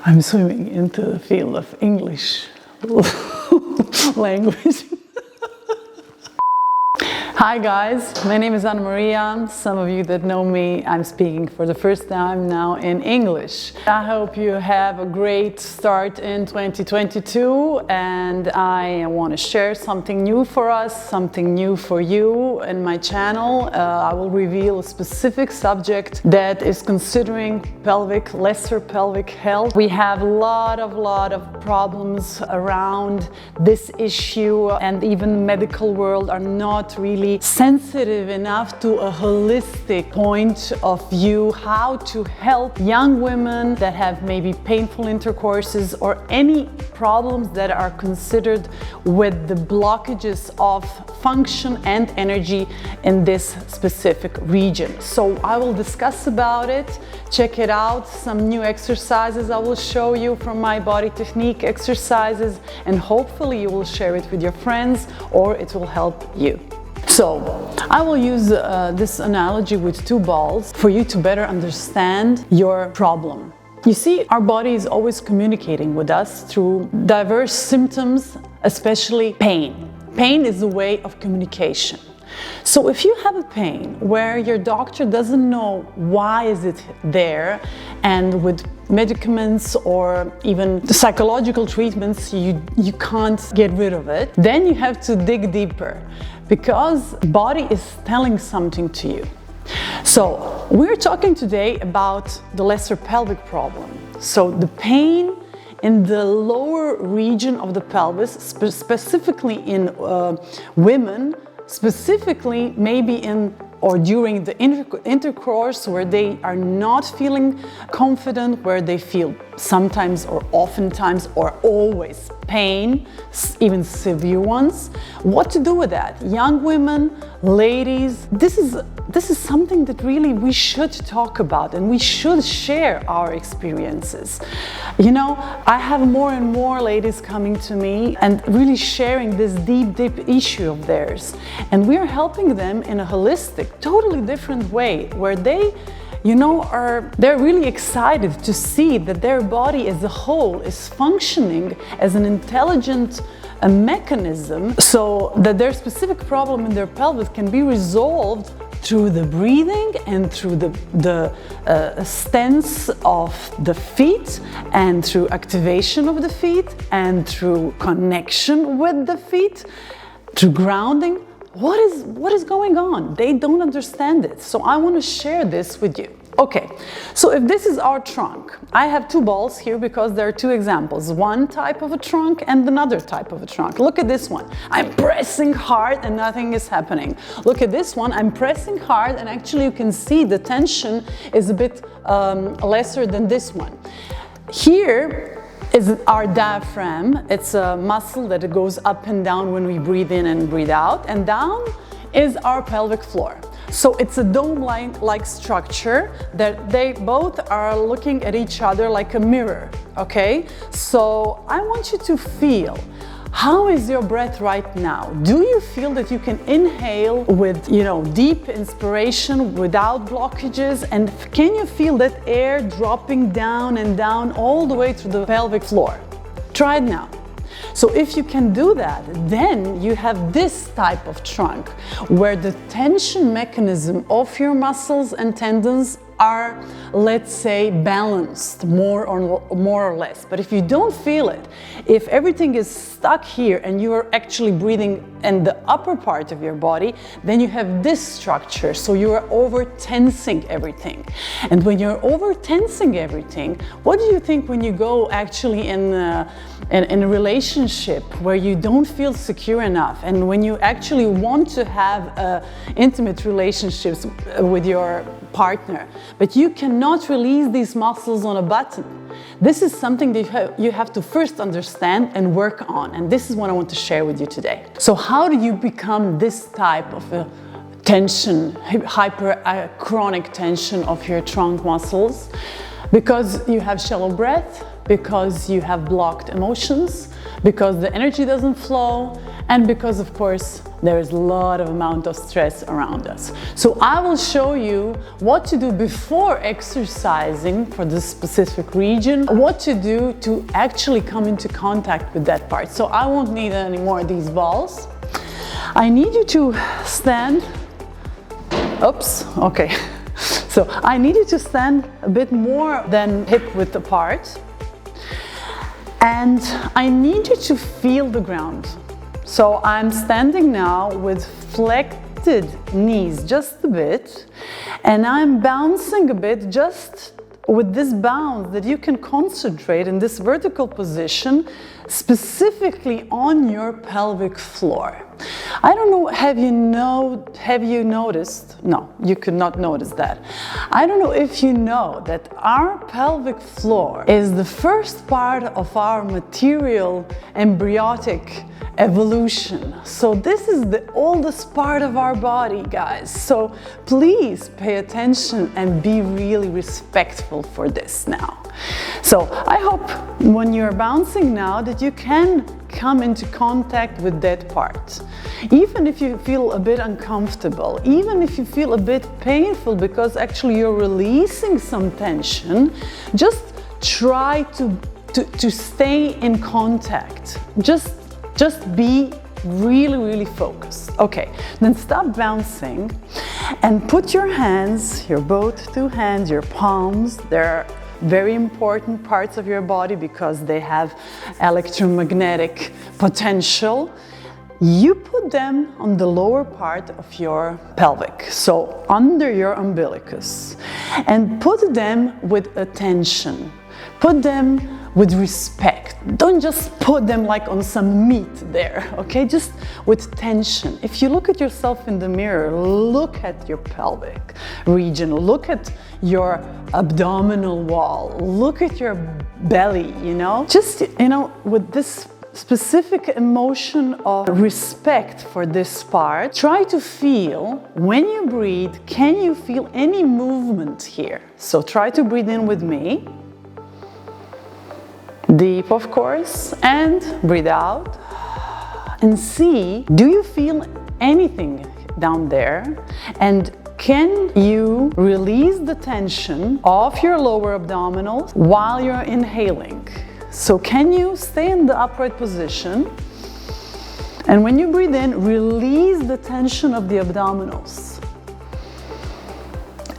I'm swimming into the field of English language. Hi guys, my name is Ana-Marija. Some of you that know me, I'm speaking for the first time now in English. I hope you have a great start in 2022, and I want to share something new for us, something new for you in my channel. I will reveal a specific subject that is considering lesser pelvic health. We have a lot of problems around this issue, and even the medical world are not really sensitive enough to a holistic point of view how to help young women that have maybe painful intercourses or any problems that are considered with the blockages of function and energy in this specific region. So I will discuss about it, check it out, some new exercises I will show you from my body technique exercises, and hopefully you will share it with your friends or it will help you. So, I will use this analogy with two balls for you to better understand your problem. You see, our body is always communicating with us through diverse symptoms, especially pain. Pain is a way of communication. So if you have a pain where your doctor doesn't know why is it there, and with medicaments or even psychological treatments you can't get rid of it, then you have to dig deeper because body is telling something to you. So we're talking today about the lesser pelvic problem. So the pain in the lower region of the pelvis, specifically in women, specifically maybe in or during the intercourse where they are not feeling confident, where they feel sometimes or oftentimes or always pain, even severe ones. What to do with that? Young women, ladies, this is something that really we should talk about, and we should share our experiences. You know, I have more and more ladies coming to me and really sharing this deep issue of theirs, and we are helping them in a holistic, totally different way, where they, you know, they're really excited to see that their body as a whole is functioning as an intelligent mechanism, so that their specific problem in their pelvis can be resolved through the breathing and through the stance of the feet, and through activation of the feet, and through connection with the feet, through grounding. What is going on? They don't understand it. So I want to share this with you. Okay, so if this is our trunk, I have two balls here because there are two examples. One type of a trunk and another type of a trunk. Look at this one. I'm pressing hard and nothing is happening. Look at this one. I'm pressing hard and actually you can see the tension is a bit lesser than this one. Here is our diaphragm. It's a muscle that goes up and down when we breathe in and breathe out, and down is our pelvic floor. So it's a dome-like structure that they both are looking at each other like a mirror, okay? So I want you to feel, how is your breath right now? Do you feel that you can inhale with, you know, deep inspiration without blockages? And can you feel that air dropping down and down all the way to the pelvic floor? Try it now. So if you can do that, then you have this type of trunk where the tension mechanism of your muscles and tendons are, let's say, balanced more or less. But if you don't feel it, if everything is stuck here and you are actually breathing in the upper part of your body, then you have this structure. So you are over tensing everything. And when you're over tensing everything, what do you think when you go actually in a relationship where you don't feel secure enough, and when you actually want to have intimate relationships with your partner, but you cannot release these muscles on a button? This is something that you have to first understand and work on, and this is what I want to share with you today. So how do you become this type of a tension, chronic tension of your trunk muscles? Because you have shallow breath, because you have blocked emotions, because the energy doesn't flow, and because, of course, there is a lot of amount of stress around us. So I will show you what to do before exercising for this specific region, what to do to actually come into contact with that part. So I won't need any more of these balls. I need you to stand. Oops, okay. So I need you to stand a bit more than hip width apart. And I need you to feel the ground. So I'm standing now with flexed knees just a bit, and I'm bouncing a bit just with this bounce that you can concentrate in this vertical position specifically on your pelvic floor. I don't know, have you noticed? No, you could not notice that. I don't know if you know that our pelvic floor is the first part of our material embryonic evolution. So this is the oldest part of our body, guys. So please pay attention and be really respectful for this now. So I hope when you're bouncing now that you can come into contact with that part. Even if you feel a bit uncomfortable, even if you feel a bit painful because actually you're releasing some tension, just try to stay in contact. Just be really focused. Okay, then stop bouncing and put your hands, your both two hands, your palms, they're very important parts of your body because they have electromagnetic potential. You put them on the lower part of your pelvic, so under your umbilicus, and put them with attention. Put them with respect. Don't just put them like on some meat there, okay? Just with tension. If you look at yourself in the mirror, look at your pelvic region, look at your abdominal wall, look at your belly, you know? Just, you know, with this specific emotion of respect for this part, try to feel, when you breathe, can you feel any movement here? So try to breathe in with me. Deep, of course, and breathe out and see, do you feel anything down there? And can you release the tension of your lower abdominals while you're inhaling? So can you stay in the upright position? And when you breathe in, release the tension of the abdominals.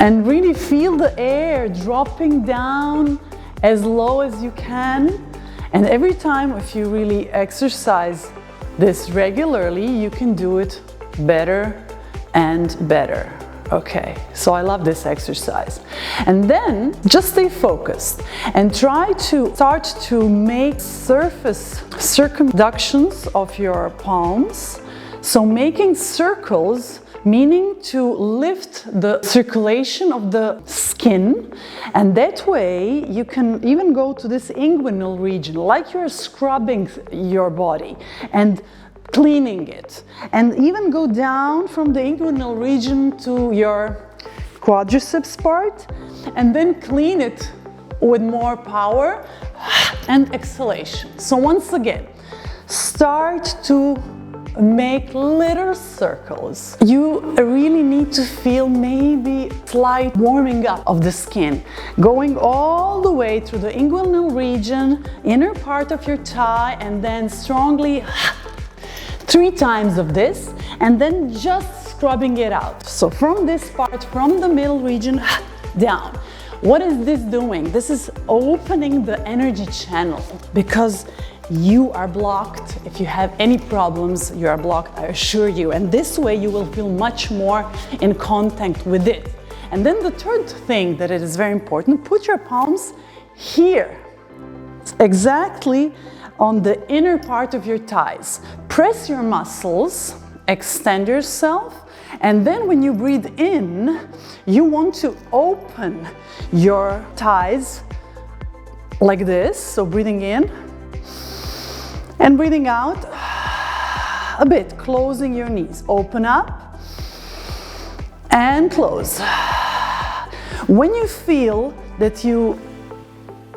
And really feel the air dropping down as low as you can. And every time, if you really exercise this regularly, you can do it better and better. Okay, so I love this exercise. And then just stay focused and try to start to make surface circumductions of your palms. So making circles, meaning to lift the circulation of the skin, and that way you can even go to this inguinal region, like you're scrubbing your body and cleaning it, and even go down from the inguinal region to your quadriceps part, and then clean it with more power and exhalation. So once again, start to make little circles. You really need to feel maybe slight warming up of the skin, going all the way through the inguinal region, inner part of your thigh, and then strongly 3 times of this, and then just scrubbing it out. So from this part, from the middle region down. What is this doing? This is opening the energy channel, because you are blocked. If you have any problems, you are blocked, I assure you. And this way you will feel much more in contact with it. And then the third thing that it is very important, put your palms here, exactly on the inner part of your thighs. Press your muscles, extend yourself, and then when you breathe in, you want to open your thighs like this. So breathing in, and breathing out a bit, closing your knees. Open up and close. When you feel that you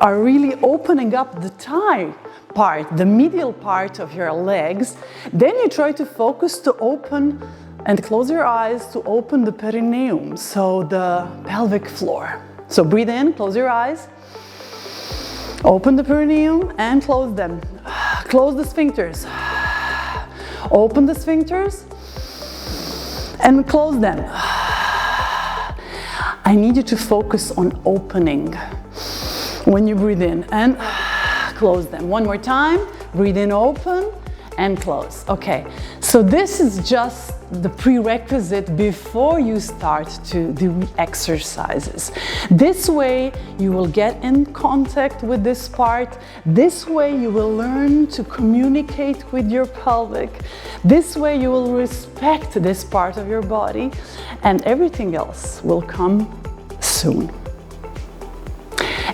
are really opening up the thigh part, the medial part of your legs, then you try to focus to open and close your eyes to open the perineum, so the pelvic floor. So breathe in, close your eyes, open the perineum and close them. Close the sphincters. Open the sphincters and close them. I need you to focus on opening when you breathe in and close them. One more time. Breathe in, open and close. Okay, so this is just the prerequisite before you start to do exercises. This way you will get in contact with this part. This way you will learn to communicate with your pelvic. This way you will respect this part of your body, and everything else will come soon.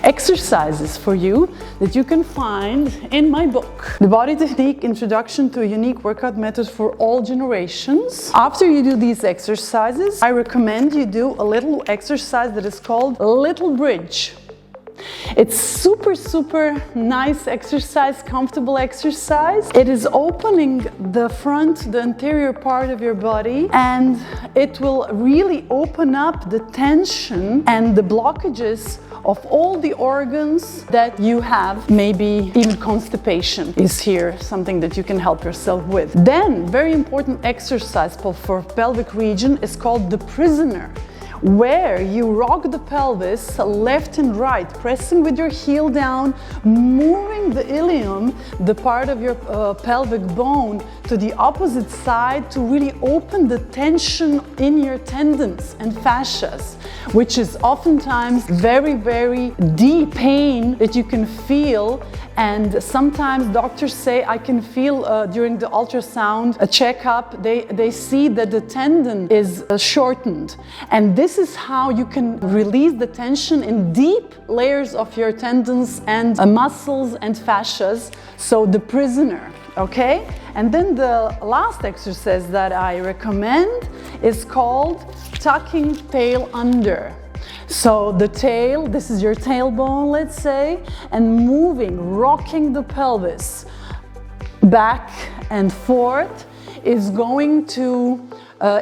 Exercises for you that you can find in my book, The Body Technique Introduction to a Unique Workout Method for All Generations. After you do these exercises, I recommend you do a little exercise that is called Little Bridge. It's super nice exercise, comfortable exercise. It is opening the front, the anterior part of your body, and it will really open up the tension and the blockages of all the organs that you have. Maybe even constipation is here, something that you can help yourself with. Then, very important exercise for pelvic region is called the prisoner, where you rock the pelvis left and right, pressing with your heel down, moving the ilium, the part of your pelvic bone, to the opposite side to really open the tension in your tendons and fascias, which is oftentimes very deep pain that you can feel. And sometimes doctors say, I can feel during the ultrasound, a checkup, they see that the tendon is shortened. And this is how you can release the tension in deep layers of your tendons and muscles and fascias. So the prisoner, okay? And then the last exercise that I recommend is called tucking tail under. So the tail, this is your tailbone, let's say, and moving, rocking the pelvis back and forth is going to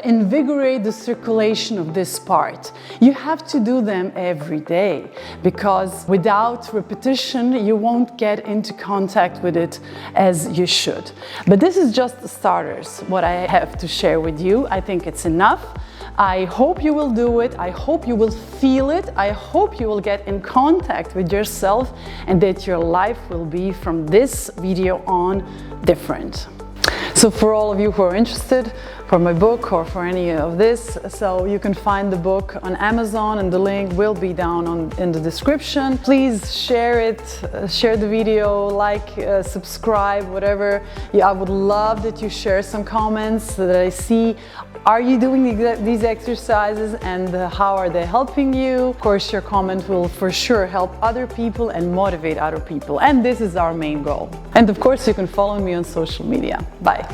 invigorate the circulation of this part. You have to do them every day, because without repetition you won't get into contact with it as you should. But this is just the starters, what I have to share with you. I think it's enough. I hope you will do it. I hope you will feel it. I hope you will get in contact with yourself, and that your life will be from this video on different. So for all of you who are interested for my book or for any of this, so you can find the book on Amazon, and the link will be down in the description. Please share it, share the video, like, subscribe, whatever. I would love that you share some comments so that I see, are you doing these exercises and how are they helping you? Of course, your comment will for sure help other people and motivate other people. And this is our main goal. And of course, you can follow me on social media. Bye.